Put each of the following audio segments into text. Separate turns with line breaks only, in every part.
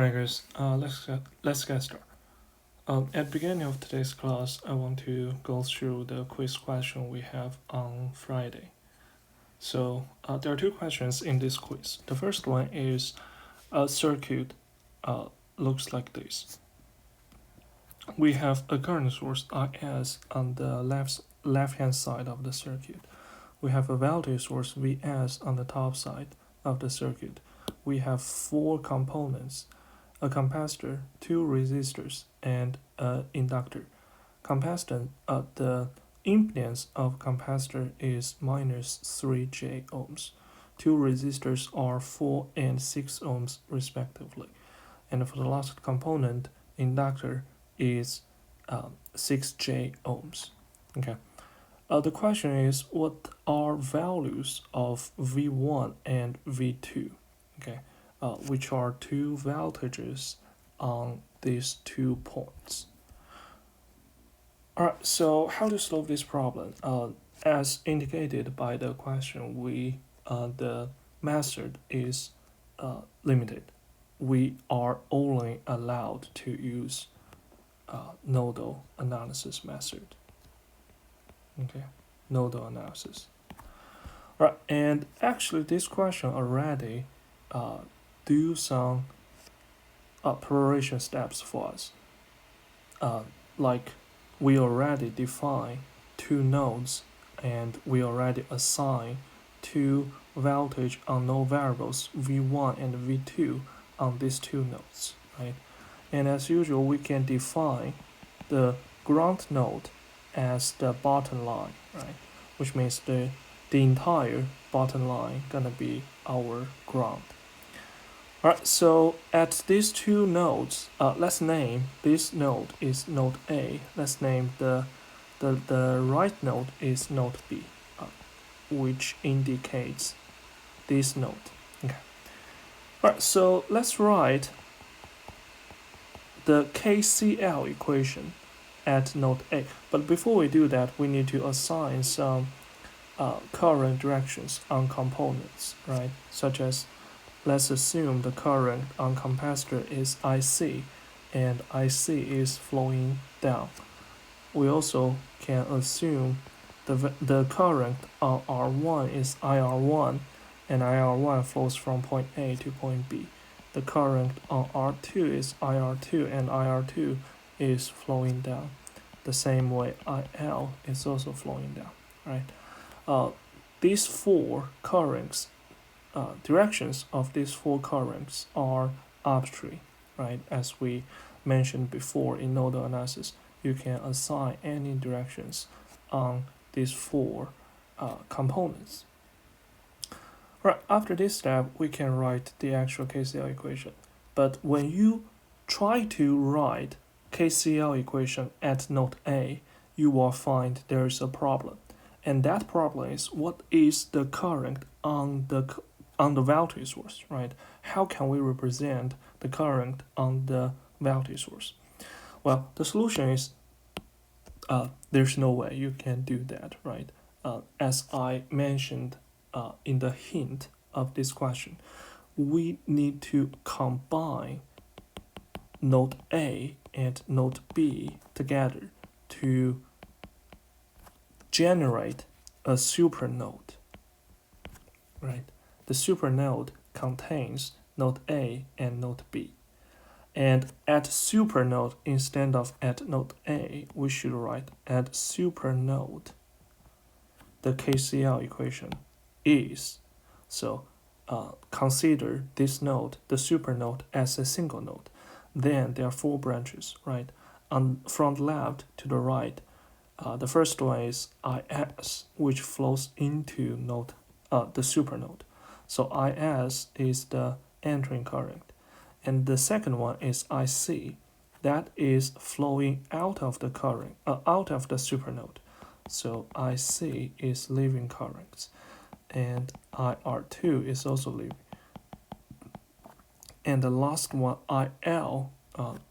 Alright guys, let's get started. At the beginning of today's class, I want to go through the quiz question we have on Friday. So there are two questions in this quiz. The first one is a circuit looks like this. We have a current source IS on the left hand side of the circuit. We have a voltage source Vs on the top side of the circuit. We have four components: a capacitor, two resistors, and an inductor. The impedance of capacitor is minus 3J ohms. Two resistors are 4 and 6 ohms respectively. And for the last component, inductor is 6J ohms. Okay. The question is, what are values of V1 and V2? Okay. Which are two voltages on these 2 points. Alright, so how to solve this problem? As indicated by the question, the method is limited. We are only allowed to use nodal analysis method. Okay, nodal analysis. Right, and actually this question already do some preparation steps for us. Like we already define two nodes and we already assign two voltage unknown variables V1 and V2 on these two nodes, right? And as usual, we can define the ground node as the bottom line, right? Which means the entire bottom line gonna be our ground. Alright, so at these two nodes, let's name this node is node A. Let's name the right node is node B, which indicates this node. Okay. Alright, so let's write the KCL equation at node A. But before we do that, we need to assign some current directions on components, right? Such as, let's assume the current on capacitor is IC, and IC is flowing down. We also can assume the current on R1 is IR1, and IR1 flows from point A to point B. The current on R2 is IR2, and IR2 is flowing down. The same way IL is also flowing down, right? These four currents, directions of these four currents are arbitrary, right? As we mentioned before in nodal analysis, you can assign any directions on these four components. Right, after this step, we can write the actual KCL equation. But when you try to write KCL equation at node A, you will find there is a problem. And that problem is, what is the current on the voltage source, right? How can we represent the current on the voltage source? Well, the solution is there's no way you can do that, right? As I mentioned in the hint of this question, we need to combine node A and node B together to generate a supernode, right? The supernode contains node A and node B. And at supernode, instead of at node A, we should write at supernode. The KCL equation is, so consider this node, the supernode, as a single node. Then there are four branches, right? From the left to the right, the first one is IS, which flows into the supernode. So IS is the entering current. And the second one is IC, that is flowing out of the current, out of the supernode. So IC is leaving currents, and IR2 is also leaving. And the last one, IL,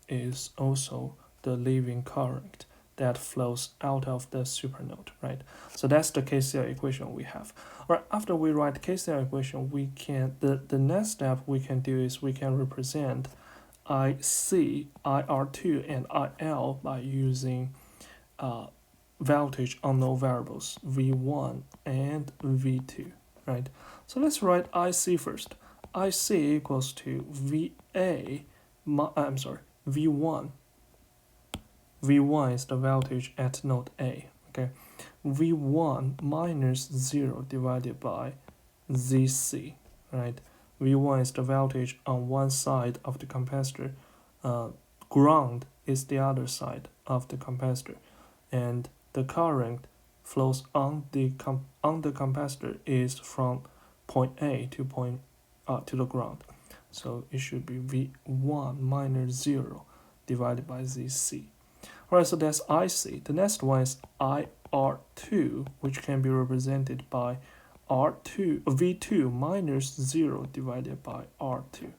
is also the leaving current that flows out of the supernode, right? So that's the KCL equation we have. Right, after we write KCL equation, we can the next step we can do is we can represent IC, IR2, and IL by using voltage unknown variables V1 and V2, right? So let's write IC first. IC equals to VA, V1. V1 is the voltage at node A, okay? V1 minus 0 divided by ZC, right? V1 is the voltage on one side of the capacitor. Ground is the other side of the capacitor, and the current flows on the capacitor is from point A to the ground. So it should be V1 minus 0 divided by ZC. Alright, so that's IC. The next one is IR2, which can be represented by V2 minus 0 divided by R2.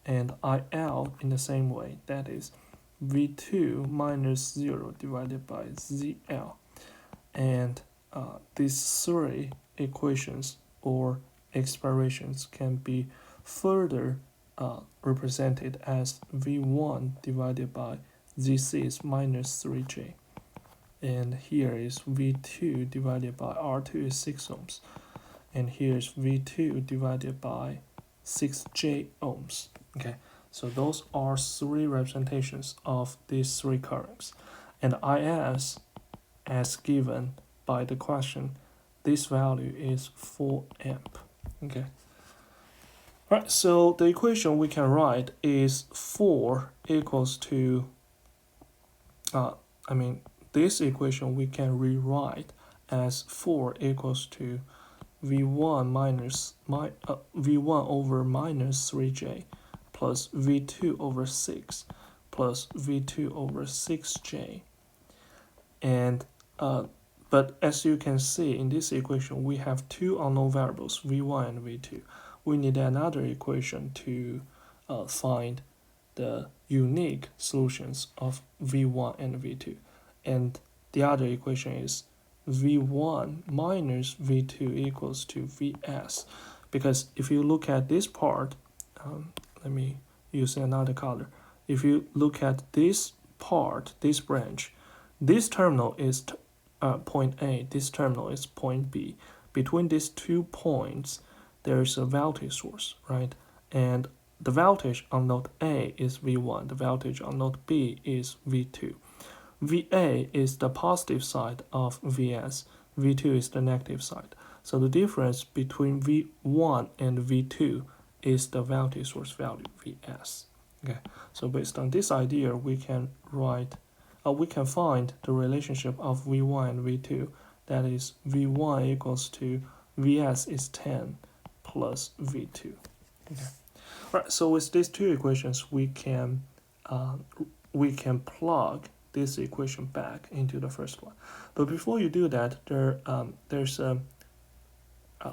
And IL in the same way, that is V2 minus 0 divided by ZL. And these three equations or expressions can be further represented as V1 divided by ZC is minus 3J. And here is V2 divided by R2 is 6 ohms. And here's V2 divided by 6J ohms. Okay, so those are three representations of these three currents. And IS, as given by the question, this value is 4 amp. Okay. Right, so the equation we can write is 4 equals to, this equation we can rewrite as 4 equals to V1 over minus 3J plus V2 over 6 plus V2 over 6J. And but as you can see in this equation, we have two unknown variables, V1 and V2. We need another equation to find the unique solutions of V1 and V2. And the other equation is V1 minus V2 equals to Vs. Because if you look at this part, let me use another color. If you look at this part, this branch, this terminal is point A, this terminal is point B. Between these 2 points, there is a voltage source, right? And the voltage on node A is V1, the voltage on node B is V2. VA is the positive side of Vs, V2 is the negative side. So the difference between V1 and V2 is the voltage source value, Vs. Okay, so based on this idea, we can find the relationship of V1 and V2. That is, V1 equals to Vs is 10 plus V2. Okay. Right. So with these two equations, we can plug this equation back into the first one. But before you do that, there's a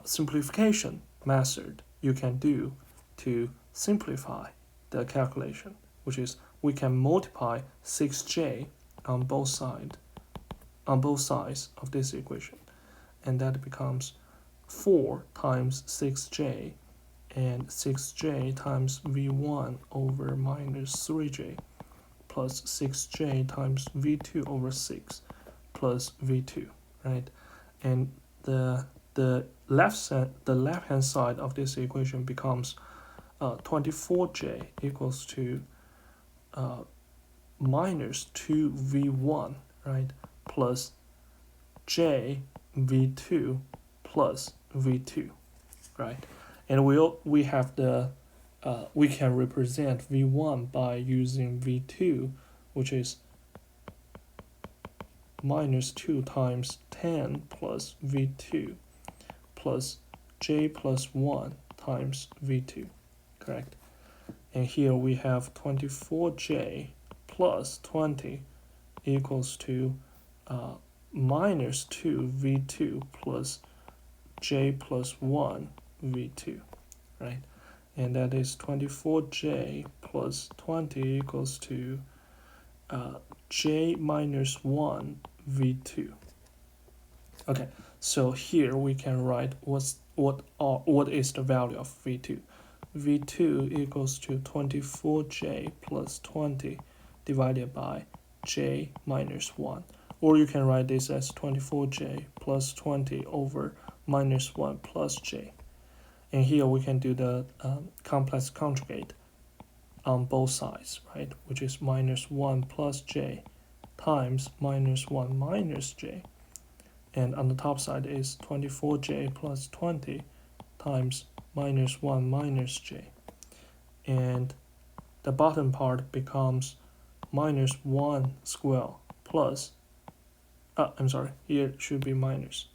simplification method you can do to simplify the calculation, which is we can multiply 6J on both sides of this equation, and that becomes 4 times 6J, and 6J times V1 over minus 3J plus 6J times V2 over 6 plus V2, right? And the left hand side of this equation becomes 24J equals to minus 2V1, right, plus J V2 plus V2, right? And we have we can represent V1 by using V2, which is minus 2 times 10 plus V2 plus J plus 1 times V2, correct? And here we have 24J plus 20 equals to minus 2 V2 plus J plus 1 V2, right? And that is 24J plus 20 equals to J minus 1 V2. Okay, so here we can write what is the value of V2. V2 equals to 24J plus 20 divided by J minus 1. Or you can write this as 24J plus 20 over minus 1 plus J. And here we can do the complex conjugate on both sides, right? Which is minus 1 plus J times minus 1 minus J. And on the top side is 24J plus 20 times minus 1 minus J. And the bottom part becomes minus 1 square plus, I'm sorry, here it should be minus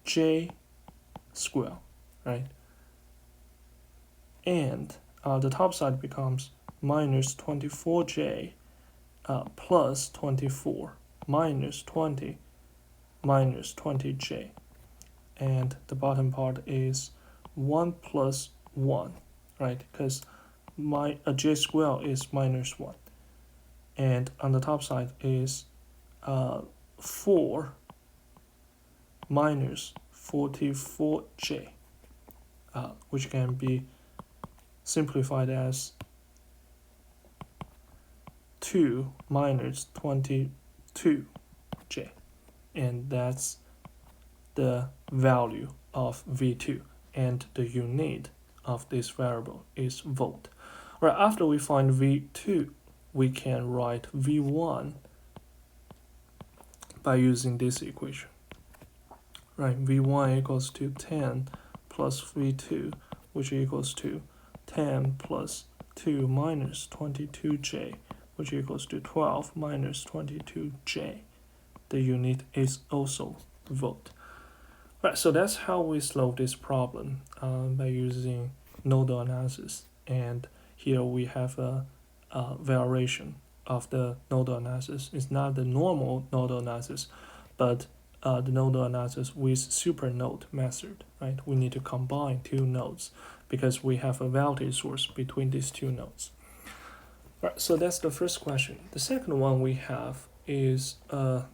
J square, right? And the top side becomes minus 24J plus 24 minus 20 minus 20J. And the bottom part is 1 plus 1, right? Because J square is minus 1. And on the top side is 4 minus 44J, which can be simplified as 2 minus 22J. And that's the value of V2. And the unit of this variable is volt. Right, after we find V2, we can write V1 by using this equation. Right, V1 equals to 10 plus V2, which equals to 10 plus 2 minus 22J, which equals to 12 minus 22J. The unit is also volt. Right, so that's how we solve this problem by using nodal analysis. And here we have a variation of the nodal analysis. It's not the normal nodal analysis, but the nodal analysis with supernode method, right? We need to combine two nodes because we have a voltage source between these two nodes. Right, so that's the first question. The second one we have is a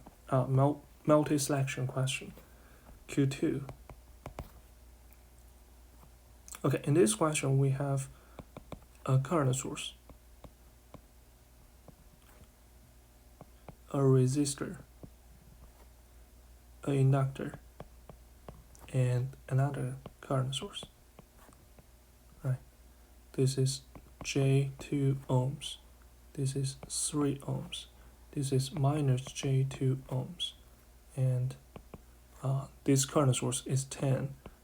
multi-selection question, Q2. Okay, in this question we have a current source, a resistor, an inductor, and another current source. Right. This is J2 ohms. This is 3 ohms. This is minus J2 ohms. And this current source is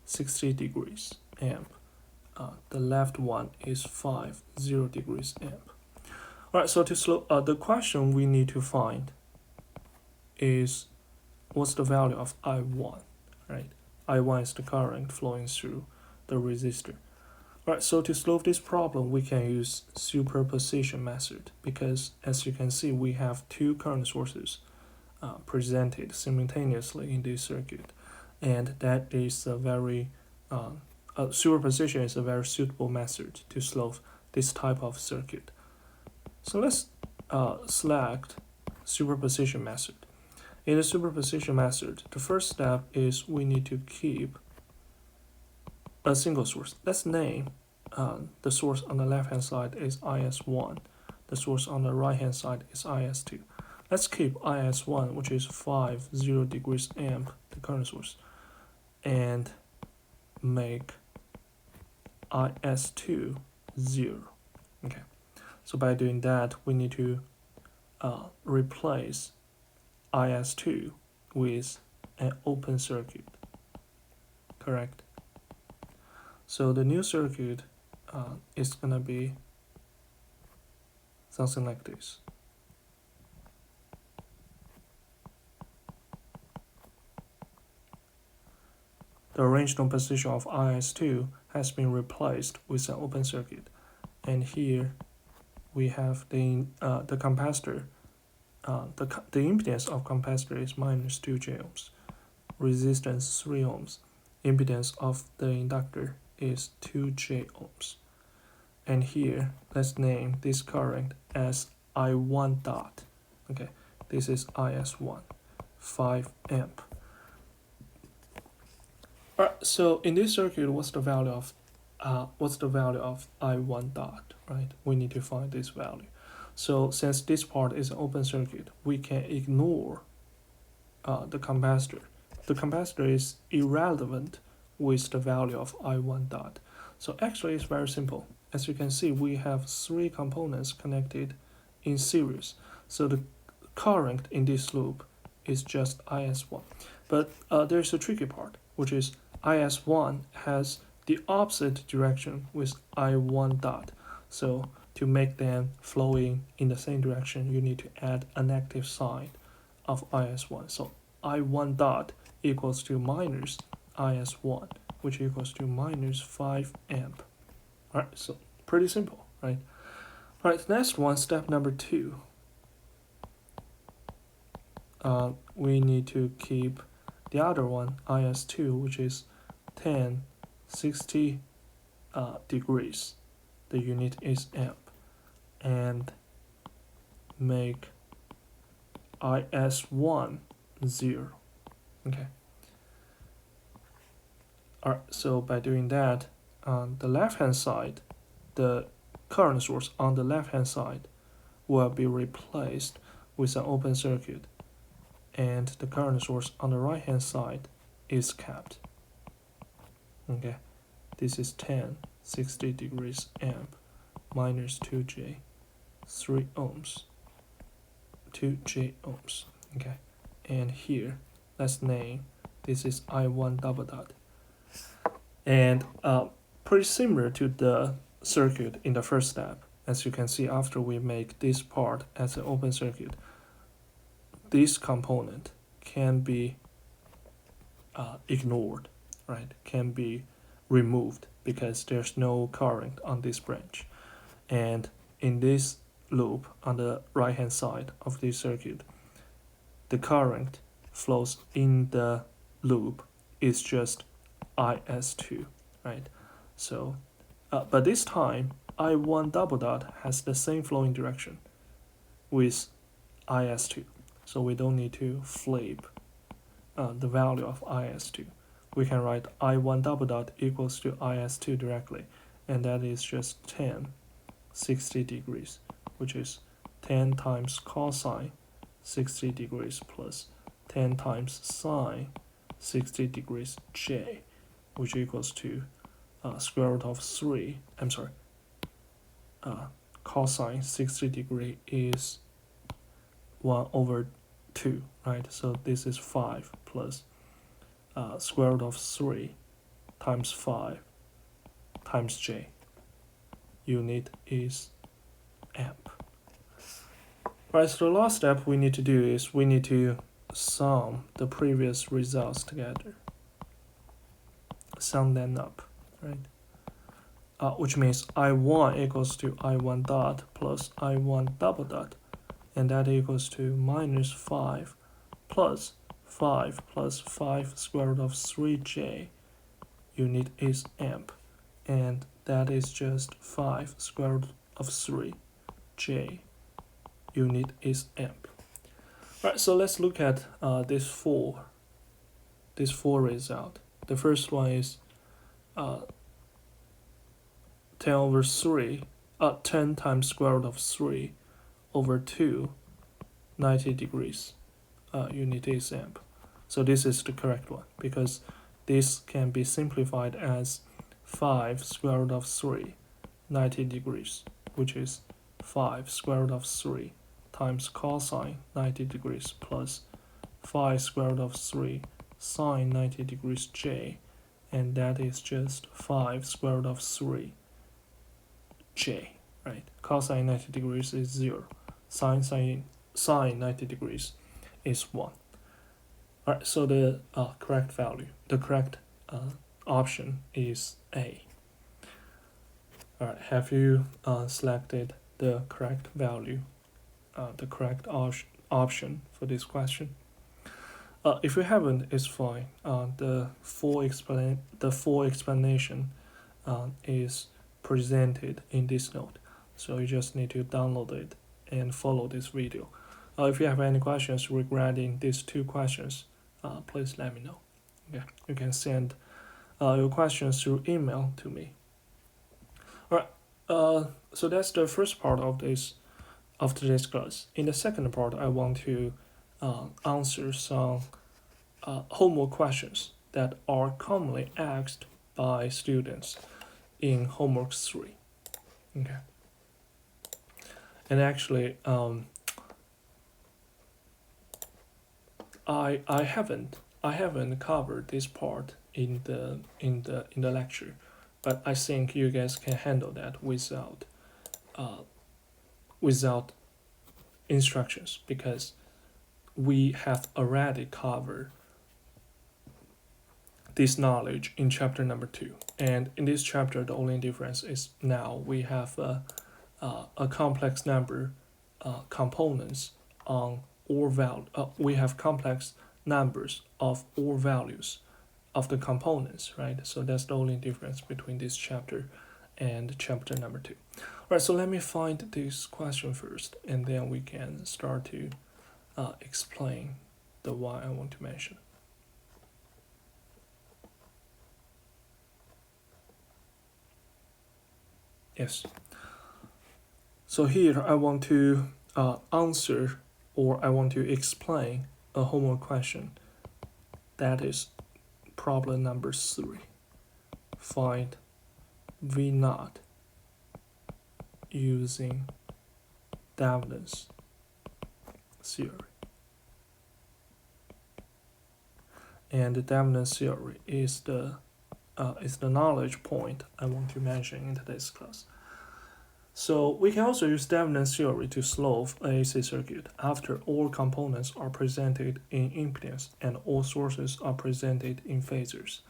60 degrees amp. The left one is 0 degrees amp. Alright, so to slow, the question we need to find is what's the value of I1, right? I1 is the current flowing through the resistor. Alright, so to solve this problem, we can use superposition method because as you can see, we have two current sources presented simultaneously in this circuit. And that is a very, superposition is a very suitable method to solve this type of circuit. So let's select superposition method. In the superposition method, the first step is we need to keep a single source. Let's name the source on the left hand side is IS1. The source on the right hand side is IS2. Let's keep IS1, which is 0 degrees amp, the current source, and make IS2 0. Okay. So by doing that, we need to replace IS2 with an open circuit, correct? So the new circuit is going to be something like this. The original position of IS2 has been replaced with an open circuit. And here we have the capacitor. The impedance of capacitor is minus 2 j ohms, resistance 3 ohms, impedance of the inductor is 2 j ohms. And here, let's name this current as I1 dot. Okay, this is IS1, 5 amp. Alright, so in this circuit, what's the value of I1 dot, right? We need to find this value. So since this part is an open circuit, we can ignore the capacitor. The capacitor is irrelevant with the value of I1 dot. So actually it's very simple. As you can see, we have three components connected in series. So the current in this loop is just IS1. But there's a tricky part, which is IS1 has the opposite direction with I1 dot. So to make them flowing in the same direction, you need to add a negative sign of IS1. So I1 dot equals to minus IS1, which equals to minus 5 amp. Alright, so pretty simple, right? Alright, next one, step number 2. We need to keep the other one, IS2, which is 60 degrees. The unit is amp. And make IS1 0. Okay. Alright, so by doing that, on the left hand side, the current source on the left hand side will be replaced with an open circuit, and the current source on the right hand side is kept. Okay, this is 60 degrees amp minus 2J, 3 ohms, 2J ohms. Okay, and here let's name this is I1 double dot, and pretty similar to the circuit in the first step. As you can see, after we make this part as an open circuit, this component can be ignored, right? Can be removed because there's no current on this branch. And in this loop on the right hand side of this circuit, the current flows in the loop is just IS2, right? So, but this time I1 double dot has the same flowing direction with IS2, so we don't need to flip the value of IS2. We can write I1 double dot equals to IS2 directly, and that is just 60 degrees, which is 10 times cosine 60 degrees plus 10 times sine 60 degrees J, which equals to square root of 3. I'm sorry, cosine 60 degree is 1 over 2, right? So this is 5 plus square root of 3 times 5 times J. Unit is amp. Right, so the last step we need to do is we need to sum the previous results together. Sum them up, right? Which means I1 equals to I1 dot plus I1 double dot, and that equals to minus 5 plus 5 plus 5 square root of 3J. Unit is amp, and that is just 5 square root of 3J. Unit is amp. Right, so let's look at this four result. The first one is 10 over 3, 10 times square root of 3 over 2, 90 degrees. Unit is amp. So this is the correct one, because this can be simplified as 5 square root of 3, 90 degrees, which is 5 square root of 3 times cosine 90 degrees plus 5 square root of 3 sine 90 degrees J, and that is just 5 square root of 3 J, right? Cosine 90 degrees is 0. Sine 90 degrees is 1. Alright, so the correct value, the correct option is A. Alright, have you selected the correct value, the correct option for this question? If you haven't, it's fine. The full explanation is presented in this note, so you just need to download it and follow this video. If you have any questions regarding these two questions, please let me know. Yeah, you can send your questions through email to me. All right. So that's the first part of today's class. In the second part, I want to answer some homework questions that are commonly asked by students in homework 3. Okay. And actually, I haven't covered this part in the lecture, but I think you guys can handle that without instructions, because we have already covered this knowledge in chapter number 2. And in this chapter, the only difference is now we have a complex number components on all we have complex numbers of all values of the components, right? So that's the only difference between this chapter and chapter number 2. All right, so let me find this question first, and then we can start to explain the why I want to mention. Yes. So here I want to answer, or I want to explain a homework question. That is problem number 3. Find V naught using Davenant's theory. And the Davenant's theory is the knowledge point I want to mention in today's class. So we can also use Davenant's theory to solve an AC circuit after all components are presented in impedance and all sources are presented in phasors.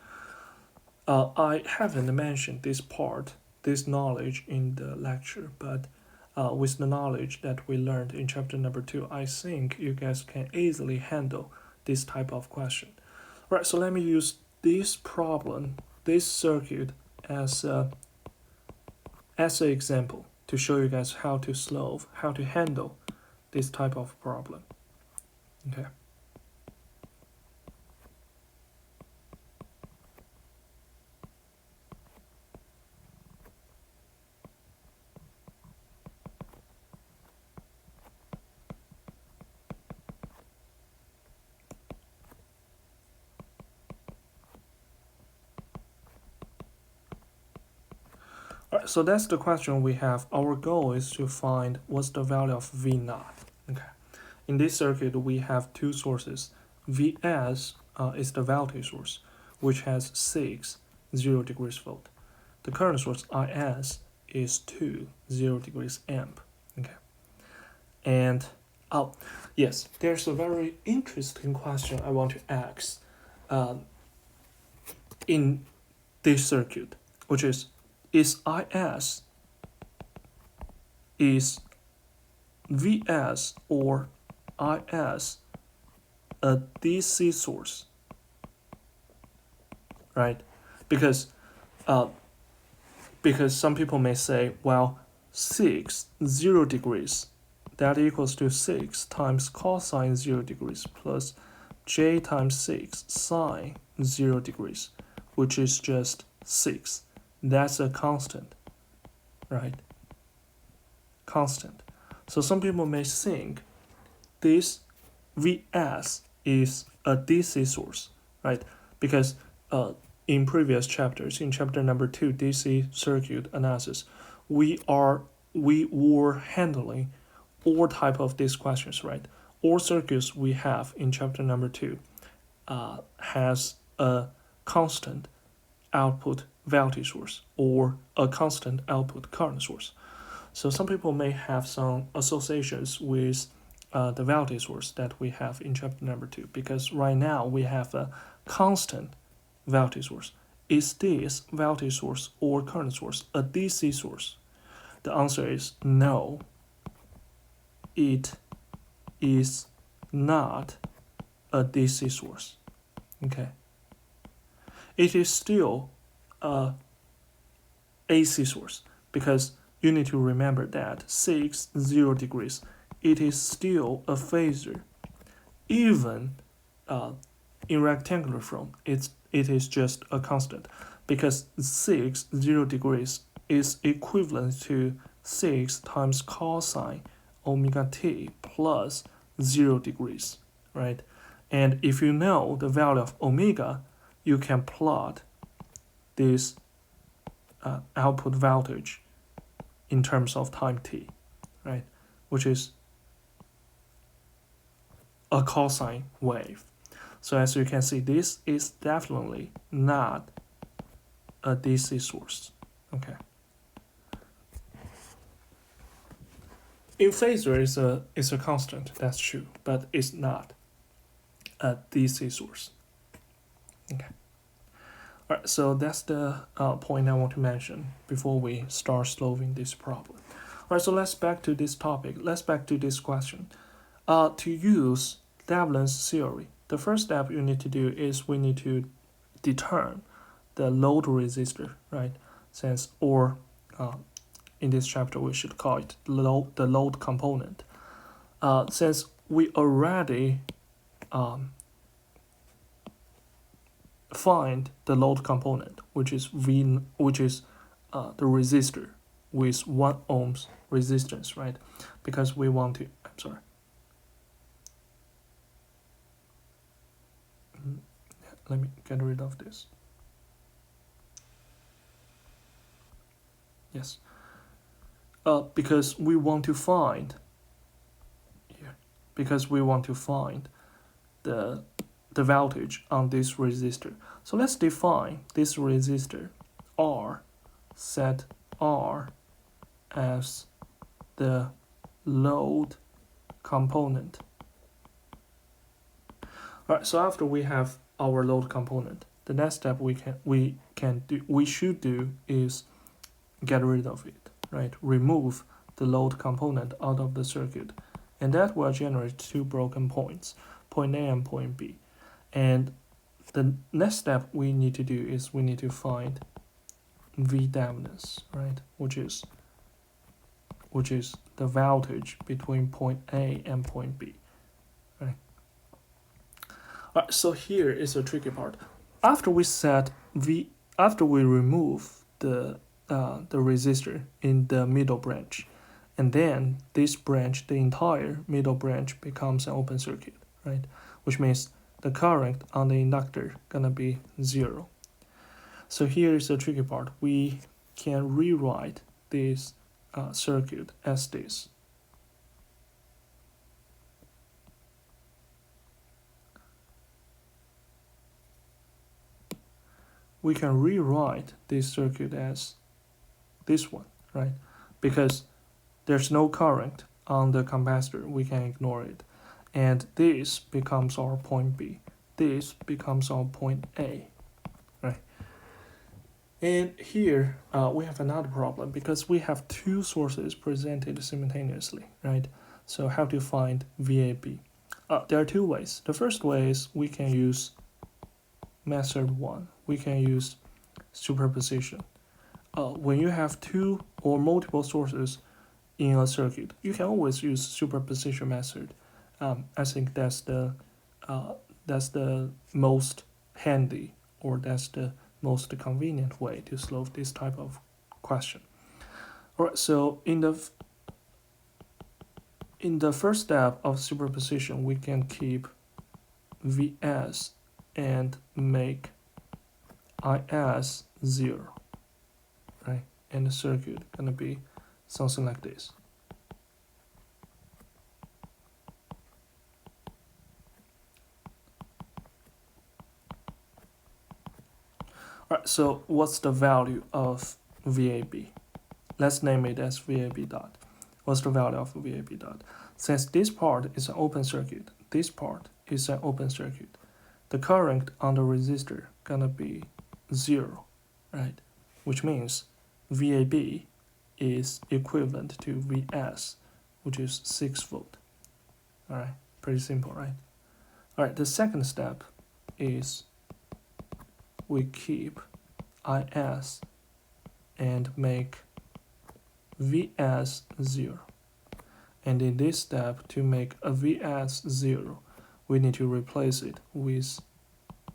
I haven't mentioned this knowledge in the lecture, but with the knowledge that we learned in chapter number 2, I think you guys can easily handle this type of question. Right, so let me use this problem, this circuit, as an example to show you guys how to handle this type of problem. Okay. Alright, so that's the question we have. Our goal is to find what's the value of V naught. Okay. In this circuit, we have two sources. Vs is the voltage source, which has 6 0 degrees volt. The current source Is is 2 0 degrees amp. Okay. And yes, there's a very interesting question I want to ask in this circuit, which is Is Vs or Is a DC source, right? Because some people may say, well, 6 0 degrees, that equals to 6 times cosine 0 degrees plus j times 6 sine 0 degrees, which is just 6. That's a constant, right? Constant. So some people may think this Vs is a DC source, right? Because in previous chapters, in chapter number 2, DC circuit analysis, we were handling all type of these questions, right? All circuits we have in chapter number 2 has a constant output voltage source or a constant output current source. So some people may have some associations with the voltage source that we have in chapter number 2, because right now we have a constant voltage source. Is this voltage source or current source a DC source? The answer is no. It is not a DC source. Okay. It is still a AC source, because you need to remember that 6 0 degrees, it is still a phasor. Even in rectangular form, it is just a constant, because 0 degrees is equivalent to 6 times cosine omega t plus 0 degrees, right? And if you know the value of omega, you can plot this output voltage in terms of time t, right? Which is a cosine wave. So as you can see, this is definitely not a DC source, okay? In phasor is a constant, that's true, but it's not a DC source, okay? All right, so that's the point I want to mention before we start solving this problem. All right, so let's back to this topic. Let's back to this question. To use Davlin's theory, the first step you need to do is we need to determine the load resistor, right? Since, or in this chapter we should call it the load component. Since we already find the load component, which is the resistor with 1 ohms resistance, right? Because we want to, I'm sorry. Let me get rid of this. Yes. Because we want to find here, because we want to find the voltage on this resistor. So let's define this resistor R, set R as the load component. All right, so after we have our load component, the next step we should do is get rid of it, right? Remove the load component out of the circuit, and that will generate 2 broken points, point A and point B. And the next step we need to do is we need to find V dampness, right? Which is the voltage between point A and point B, right? All right, so here is a tricky part. After we remove the resistor in the middle branch, and then this branch, the entire middle branch becomes an open circuit, right? Which means the current on the inductor gonna be 0. So here is the tricky part. We can rewrite this circuit as this. We can rewrite this circuit as this one, right? Because there's no current on the capacitor, we can ignore it. And this becomes our point B. This becomes our point A, right? And here we have another problem because we have 2 sources presented simultaneously, right? So how to find VAB? There are 2 ways. The first way is we can use method 1. We can use superposition. When you have 2 or multiple sources in a circuit, you can always use superposition method. I think that's the most handy, or that's the most convenient way to solve this type of question. All right, so in the first step of superposition, we can keep Vs and make Is 0, right? And the circuit gonna be something like this. Alright, so what's the value of VAB? Let's name it as VAB dot. What's the value of VAB dot? Since this part is an open circuit, this part is an open circuit, the current on the resistor gonna be 0, right? Which means VAB is equivalent to Vs, which is 6 volt. Alright, pretty simple, right? Alright, the second step is we keep Is and make Vs 0. And in this step, to make a Vs 0, we need to replace it with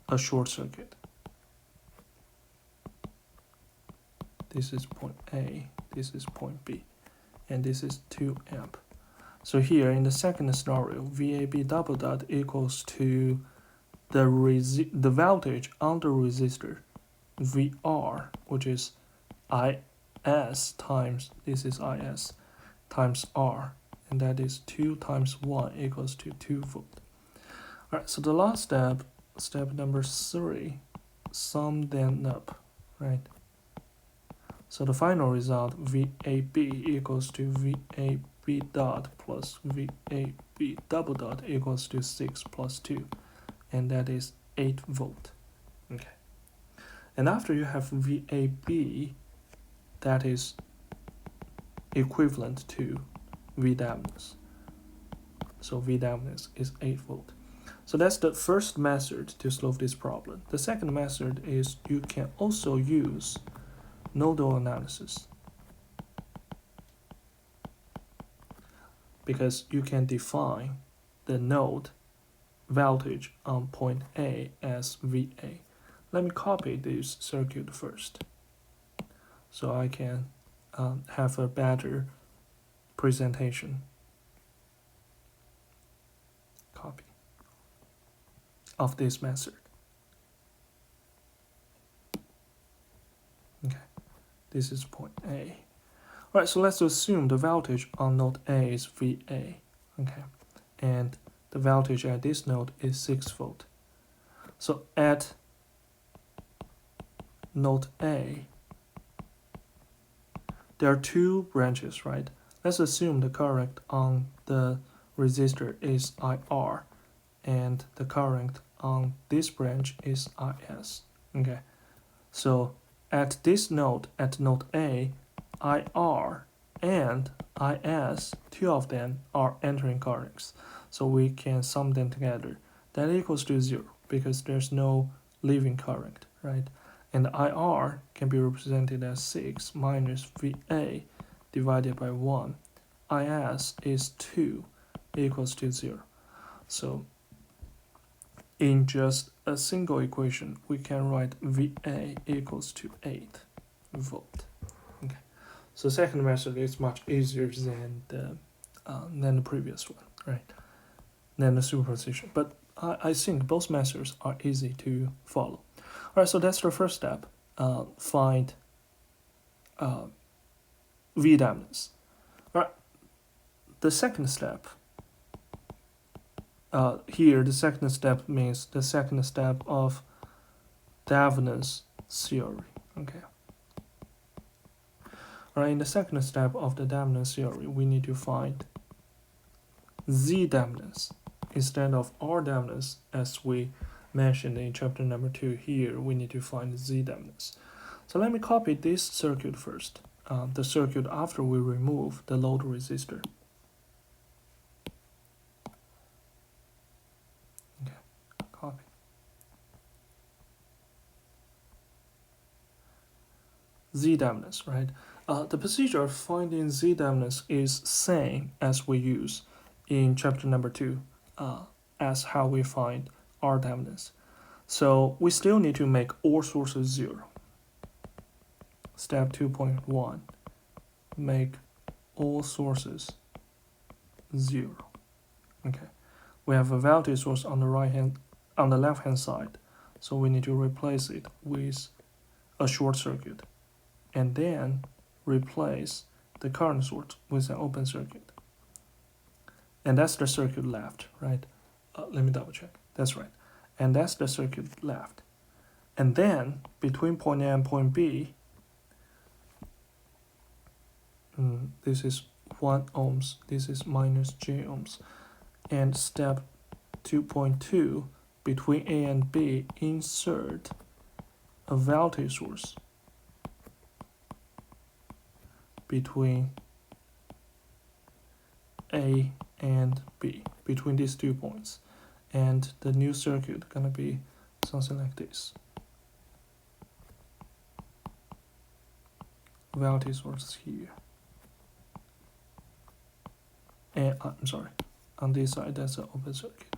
a short circuit, this is point A, this is point B, and this is 2 amp. So here in the second scenario, VAB double dot equals to the voltage on the resistor VR, which is IS times, this is IS, times R, and that is 2 times 1 equals to 2 volt. Alright, so the last step, step number 3, sum them up, right? So the final result, VAB equals to VAB dot plus VAB double dot equals to 6 plus 2, and that is 8 volt. Okay. And after you have VAB, that is equivalent to V dampness. So V dampness is 8 volt. So that's the first method to solve this problem. The second method is you can also use nodal analysis, because you can define the node voltage on point A as VA. Let me copy this circuit first, so I can have a better presentation. Copy of this method. Okay, this is point A. Alright, so let's assume the voltage on node A is VA. Okay, and the voltage at this node is 6 volt. So at node A, there are 2 branches, right? Let's assume the current on the resistor is IR, and the current on this branch is IS. Okay, so at this node, at node A, IR and IS, 2 of them are entering currents. So we can sum them together. That equals to 0, because there's no leaving current, right? And IR can be represented as 6 minus VA divided by 1. IS is 2, equals to 0. So in just a single equation, we can write VA equals to 8 volt. Okay. So second method is much easier than the previous one, right? Than the superposition. But I think both methods are easy to follow. All right, so that's the first step. Find V dampness. All right. The second step. Here, the second step means the second step of dampness theory. Okay. All right. In the second step of the dampness theory, we need to find Z dampness instead of R dampness, as we mentioned in chapter number 2. Here, we need to find Z dampness. So let me copy this circuit first. The circuit after we remove the load resistor. Okay, copy. Z dampness, right? The procedure of finding Z dampness is same as we use in chapter number 2, as how we find R dampness. So we still need to make all sources 0. Step 2.1, make all sources 0. Okay, we have a voltage source on the left hand side, so we need to replace it with a short circuit, and then replace the current source with an open circuit. And that's the circuit left, right? Let me double check. That's right. And that's the circuit left. And then between point A and point B, this is 1 ohms, this is minus j ohms. And step 2.2, between A and B, insert a voltage source between A and B, between these 2 points. And the new circuit gonna be something like this. Voltage source here. And I'm sorry, on this side that's an open circuit.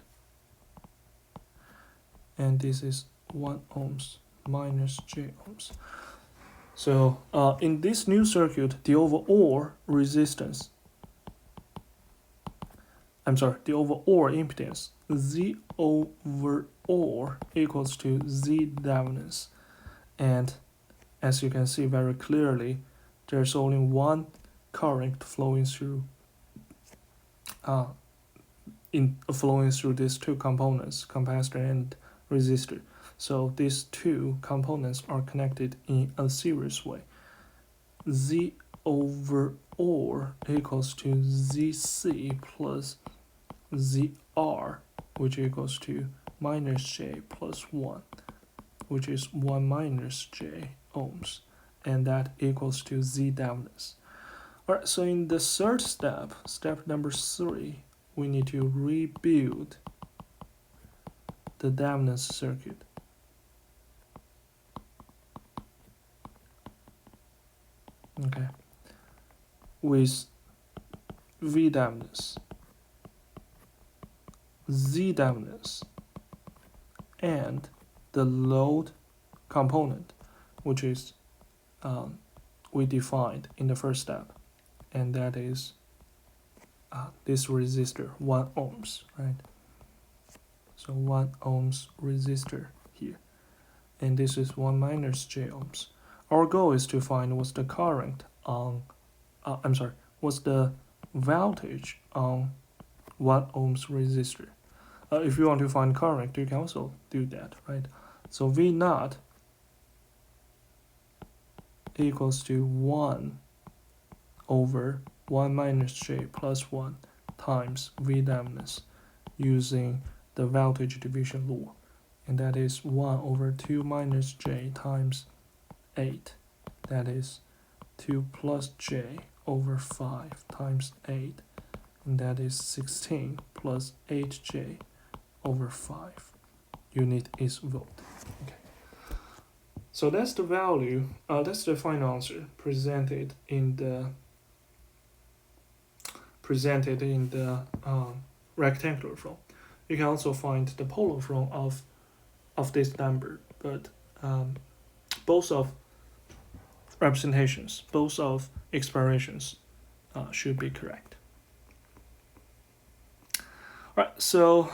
And this is 1 ohms minus j ohms. So in this new circuit, the overall resistance, the overall impedance, Z overall equals to Z Thevenin's. And as you can see very clearly, there's only one current flowing through these two components, capacitor and resistor. So these two components are connected in a series way. Z over R equals to ZC plus ZR, which equals to minus J plus 1, which is 1 minus J ohms, and that equals to Z Thevenin's. Alright, so in the third step, step number 3, we need to rebuild the Thevenin's circuit. Okay, with V Thevenin's, Z Thevenin's, and the load component, which is we defined in the first step, and that is this resistor, 1 ohms, right? So 1 ohms resistor here, and this is 1 minus J ohms. Our goal is to find what's the current on, what's the voltage on 1 ohms resistor. If you want to find current, you can also do that, right? So V naught equals to 1 over 1 minus J plus 1 times V Thevenin's using the voltage division law. And that is 1 over 2 minus J times 8. That is 2 plus J over 5 times 8. And that is 16 plus 8J over 5. Unit is volt. Okay. So that's the value, that's the final answer presented in the rectangular form. You can also find the polar form of this number, but both of representations, both of expressions should be correct. Right, so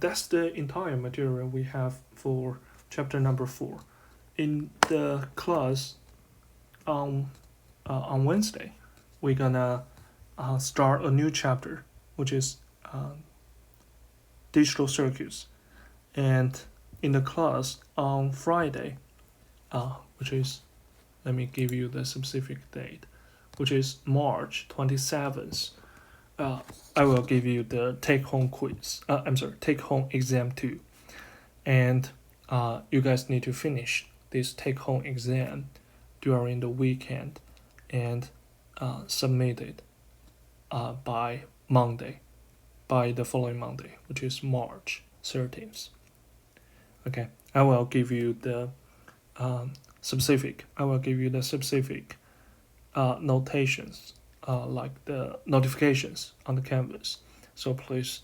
that's the entire material we have for chapter number 4. In the class on Wednesday, we're gonna start a new chapter, which is digital circuits. And in the class on Friday, which is, let me give you the specific date, which is March 27th, I will give you the take-home quiz. Take-home exam 2, and you guys need to finish this take-home exam during the weekend and submit it by the following Monday, which is March 13th. Okay, I will give you the specific notations, like the notifications on the Canvas. So please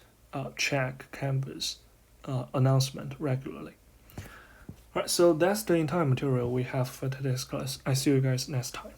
check Canvas announcement regularly. Alright, so that's the entire material we have for today's class. I see you guys next time.